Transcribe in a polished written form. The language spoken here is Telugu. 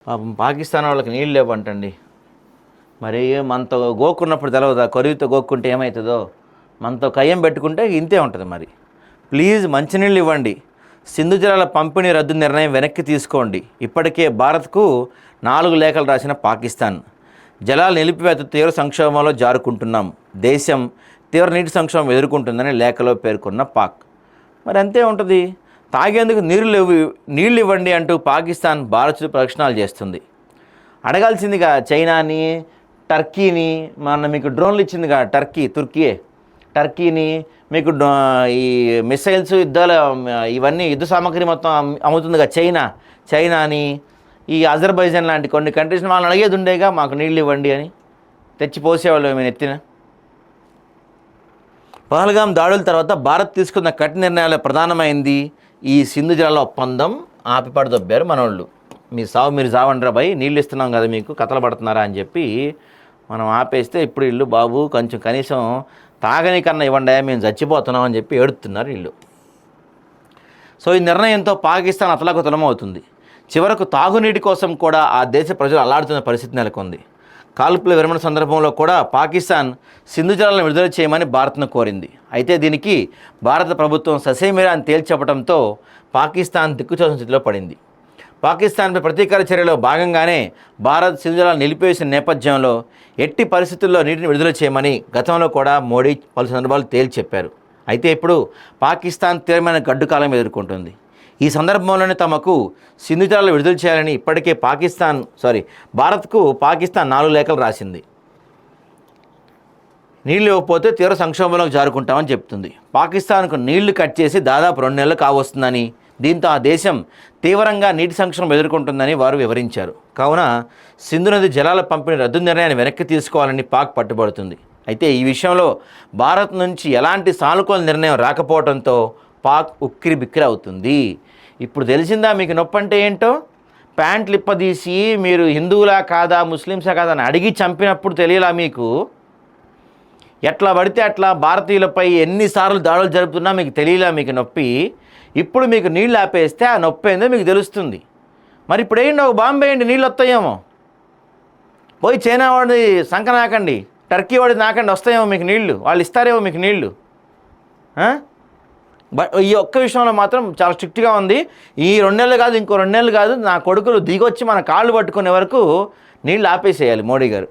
పాపం పాకిస్తాన్ వాళ్ళకి నీళ్ళు లేవంటండి. మరి మనతో గోక్కున్నప్పుడు తెలవదా, కొరివితో గోక్కుంటే ఏమవుతుందో, మనతో కయ్యం పెట్టుకుంటే ఇంతే ఉంటుంది. మరి ప్లీజ్ మంచినీళ్ళు ఇవ్వండి. సింధు జలాల పంపిణీ రద్దు నిర్ణయం వెనక్కి తీసుకోండి. ఇప్పటికే భారత్కు 4 లేఖలు రాసిన పాకిస్తాన్. జలాల నిలిపివేత తీవ్ర సంక్షోభంలో జారుకుంటున్నాం, దేశం తీవ్ర నీటి సంక్షోభం ఎదుర్కొంటుందని లేఖలో పేర్కొన్న పాక్. మరి అంతే ఉంటుంది. తాగేందుకు నీళ్ళు ఇవ్వండి అంటూ పాకిస్తాన్ భారత్ ప్రదక్షిణాలు చేస్తుంది. అడగాల్సిందిగా చైనాని, టర్కీని, మీకు డ్రోన్లు ఇచ్చిందిగా టర్కీని మీకు ఈ మిసైల్స్ యుద్ధాలు ఇవన్నీ యుద్ధ సామాగ్రి మొత్తం అమ్ముతుందిగా చైనాని, ఈ అజర్బైజాన్ లాంటి కొన్ని కంట్రీస్ని వాళ్ళని అడిగేది ఉండేగా, మాకు నీళ్ళు ఇవ్వండి అని తెచ్చి పోసేవాళ్ళు మేము ఎత్తిన. పహల్గాం దాడుల తర్వాత భారత్ తీసుకున్న కఠిన నిర్ణయాల ప్రధానమైంది ఈ సింధు జలాల ఒప్పందం. ఆపిపడదొబ్బారు మనోళ్ళు. మీరు సావండ్రా భయ్, నీళ్ళు ఇస్తున్నాం కదా మీకు, కథలు పడుతున్నారా అని చెప్పి మనం ఆపేస్తే ఇప్పుడు వీళ్ళు బాబు కొంచెం కనీసం తాగని కన్నా ఇవ్వండి, మేము చచ్చిపోతున్నాం అని చెప్పి ఏడుతున్నారు వీళ్ళు. సో ఈ నిర్ణయంతో పాకిస్తాన్ అతలాకుతలమవుతుంది. చివరకు తాగునీటి కోసం కూడా ఆ దేశ ప్రజలు అల్లాడుతున్న పరిస్థితి నెలకొంది. కాల్పుల విరమణ సందర్భంలో కూడా పాకిస్తాన్ సింధు జలాలను విడుదల చేయమని భారత్ను కోరింది. అయితే దీనికి భారత ప్రభుత్వం ససేమిరా అని తేల్చెప్పడంతో పాకిస్తాన్ దిక్కుచోసిన స్థితిలో పడింది. పాకిస్తాన్పై ప్రతీకార చర్యలో భాగంగానే భారత్ సింధు జలాలు నిలిపివేసిన నేపథ్యంలో ఎట్టి పరిస్థితుల్లో నీటిని విడుదల చేయమని గతంలో కూడా మోడీ పలు సందర్భాలు తేల్చెప్పారు. అయితే ఇప్పుడు పాకిస్తాన్ తీవ్రమైన గడ్డుకాలం ఎదుర్కొంటుంది. ఈ సందర్భంలోనే తమకు సింధు జలాలు విడుదల చేయాలని ఇప్పటికే భారత్కు పాకిస్తాన్ 4 లేఖలు రాసింది. నీళ్ళు ఇవ్వకపోతే తీవ్ర సంక్షోభంలోకి జారుకుంటామని చెప్తుంది. పాకిస్తాన్కు నీళ్లు కట్ చేసి దాదాపు 2 నెలలు కావస్తుందని, దీంతో ఆ దేశం తీవ్రంగా నీటి సంక్షోభం ఎదుర్కొంటుందని వారు వివరించారు. కావున సింధు నది జలాల పంపిణీ రద్దు నిర్ణయాన్ని వెనక్కి తీసుకోవాలని పాక్ పట్టుబడుతుంది. అయితే ఈ విషయంలో భారత్ నుంచి ఎలాంటి సానుకూల నిర్ణయం రాకపోవడంతో పాక్ ఉక్కిరి బిక్కిరి అవుతుంది. ఇప్పుడు తెలిసిందా మీకు నొప్పి అంటే ఏంటో? ప్యాంట్లు ఇప్పదీసి మీరు హిందువులా కాదా, ముస్లిమ్సా కాదా అని అడిగి చంపినప్పుడు తెలియలా మీకు? ఎట్లా పడితే అట్లా భారతీయులపై ఎన్నిసార్లు దాడులు జరుపుతున్నా మీకు తెలియలా మీకు నొప్పి? ఇప్పుడు మీకు నీళ్ళు ఆపేస్తే ఆ నొప్పి ఏందో మీకు తెలుస్తుంది. మరి ఇప్పుడు ఏంటి, ఒక బాంబు వేయండి, నీళ్ళు వస్తాయేమో. పోయి చైనా వాడి సంక నాకండి, టర్కీ వాడి నాకండి, వస్తాయేమో మీకు నీళ్ళు, వాళ్ళు ఇస్తారేమో మీకు నీళ్ళు. బట్ ఈ ఒక్క విషయంలో మాత్రం చాలా స్ట్రిక్ట్గా ఉంది. ఈ 2 నెలలు కాదు, ఇంకో 2 నెలలు కాదు, నా కొడుకులు దిగొచ్చి మన కాళ్ళు పట్టుకునే వరకు నీళ్ళు ఆపేసేయాలి మోడీ గారు.